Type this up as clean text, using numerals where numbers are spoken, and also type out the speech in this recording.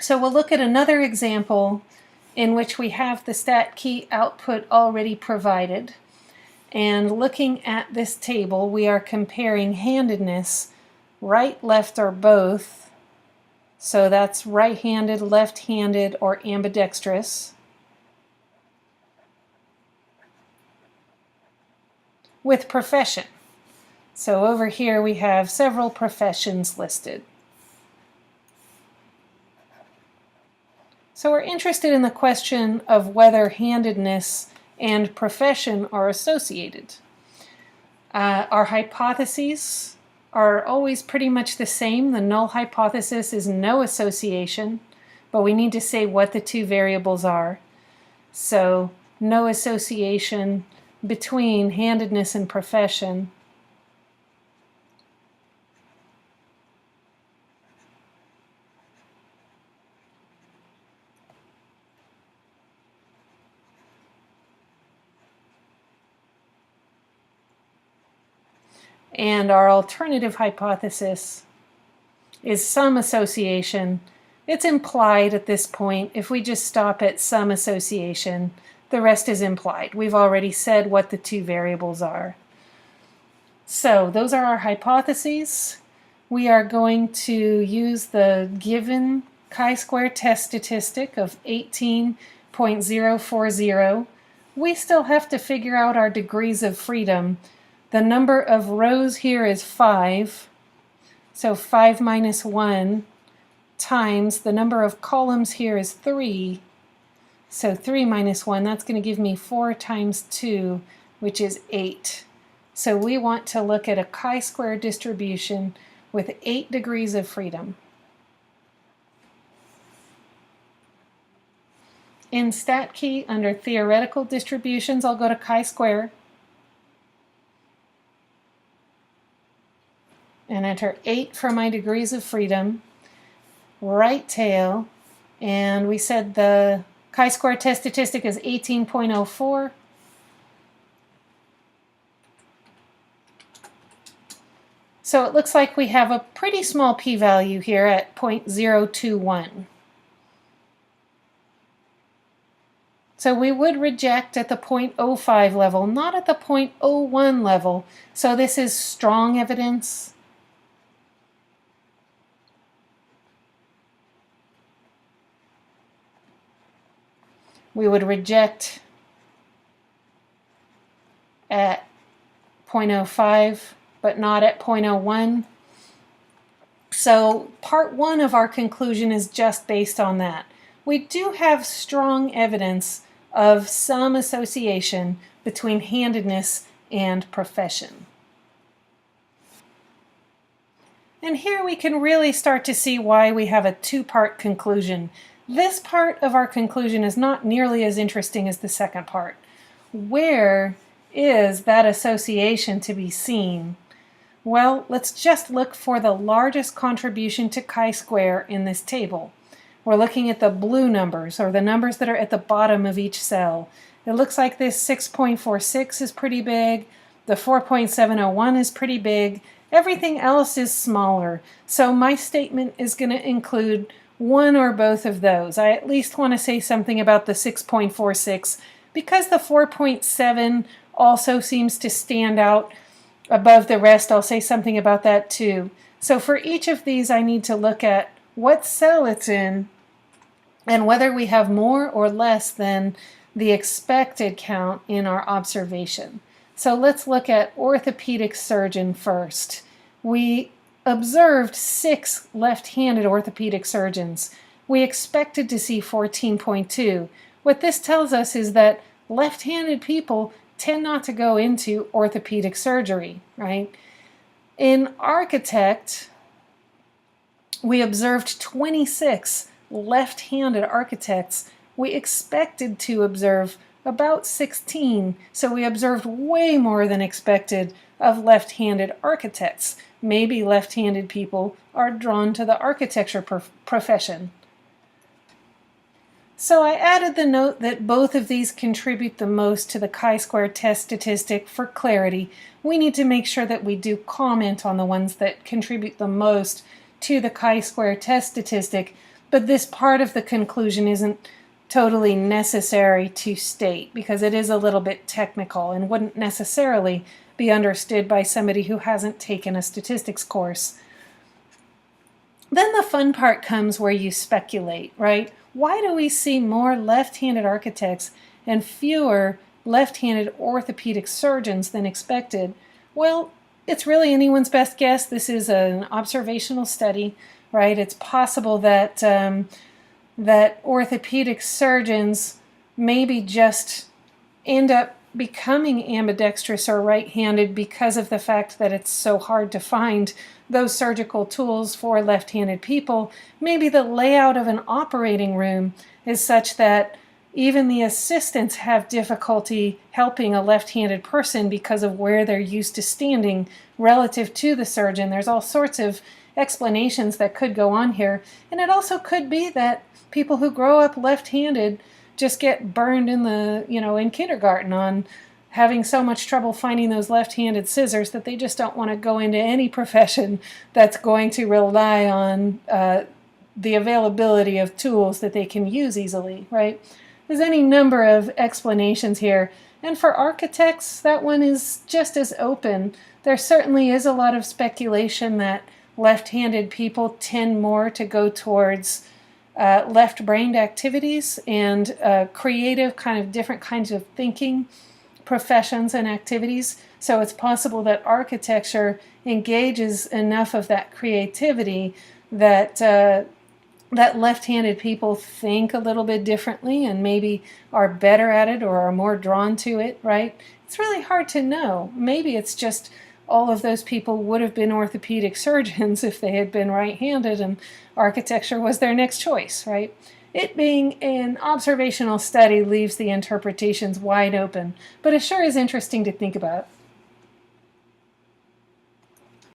So we'll look at another example in which we have the stat key output already provided. And looking at this table, we are comparing handedness, right, left, or both. So that's right-handed, left-handed, or ambidextrous, with profession. So over here we have several professions listed. So we're interested in the question of whether handedness and profession are associated. Our hypotheses are always pretty much the same. The null hypothesis is no association, but we need to say what the two variables are. So no association between handedness and profession. And our alternative hypothesis is some association. It's implied at this point. If we just stop at some association, the rest is implied. We've already said what the two variables are. So those are our hypotheses. We are going to use the given chi-square test statistic of 18.040. We still have to figure out our degrees of freedom. The number of rows here is 5, so 5 minus 1 times the number of columns here is 3, so 3 minus 1, that's going to give me 4 times 2, which is 8. So we want to look at a chi-square distribution with 8 degrees of freedom. In StatKey, under theoretical distributions, I'll go to chi-square and enter 8 for my degrees of freedom, right tail, and we said the chi-square test statistic is 18.04. So it looks like we have a pretty small p-value here at 0.021. So we would reject at the 0.05 level, not at the 0.01 level. So this is strong evidence. We would reject at 0.05, but not at 0.01. So part one of our conclusion is just based on that. We do have strong evidence of some association between handedness and profession. And here we can really start to see why we have a two-part conclusion. This part of our conclusion is not nearly as interesting as the second part. Where is that association to be seen? Well, let's just look for the largest contribution to chi-square in this table. We're looking at the blue numbers, or the numbers that are at the bottom of each cell. It looks like this 6.46 is pretty big, the 4.701 is pretty big, everything else is smaller. So my statement is going to include one or both of those. I at least want to say something about the 6.46 because the 4.7 also seems to stand out above the rest. I'll say something about that too. So for each of these I need to look at what cell it's in and whether we have more or less than the expected count in our observation. So let's look at orthopedic surgeon first. We observed 6 left-handed orthopedic surgeons. We expected to see 14.2. What this tells us is that left-handed people tend not to go into orthopedic surgery, right? In architect, we observed 26 left-handed architects. We expected to observe about 16, so we observed way more than expected of left-handed architects. Maybe left-handed people are drawn to the architecture profession. So I added the note that both of these contribute the most to the chi-square test statistic. For clarity, we need to make sure that we do comment on the ones that contribute the most to the chi-square test statistic, But this part of the conclusion isn't totally necessary to state because it is a little bit technical and wouldn't necessarily be understood by somebody who hasn't taken a statistics course. Then the fun part comes where you speculate, right? Why do we see more left-handed architects and fewer left-handed orthopedic surgeons than expected? Well, it's really anyone's best guess. This is an observational study, right? It's possible that that orthopedic surgeons maybe just end up becoming ambidextrous or right-handed because of the fact that it's so hard to find those surgical tools for left-handed people. Maybe the layout of an operating room is such that even the assistants have difficulty helping a left-handed person because of where they're used to standing relative to the surgeon. There's all sorts of explanations that could go on here. And it also could be that people who grow up left-handed just get burned in the, in kindergarten on having so much trouble finding those left-handed scissors that they just don't want to go into any profession that's going to rely on the availability of tools that they can use easily, right? There's any number of explanations here. And for architects, that one is just as open. There certainly is a lot of speculation that left-handed people tend more to go towards left-brained activities and creative different kinds of thinking professions and activities. So it's possible that architecture engages enough of that creativity that that left-handed people think a little bit differently and maybe are better at it or are more drawn to it, right? It's really hard to know. Maybe it's just all of those people would have been orthopedic surgeons if they had been right-handed and architecture was their next choice, right? It being an observational study leaves the interpretations wide open, but it sure is interesting to think about.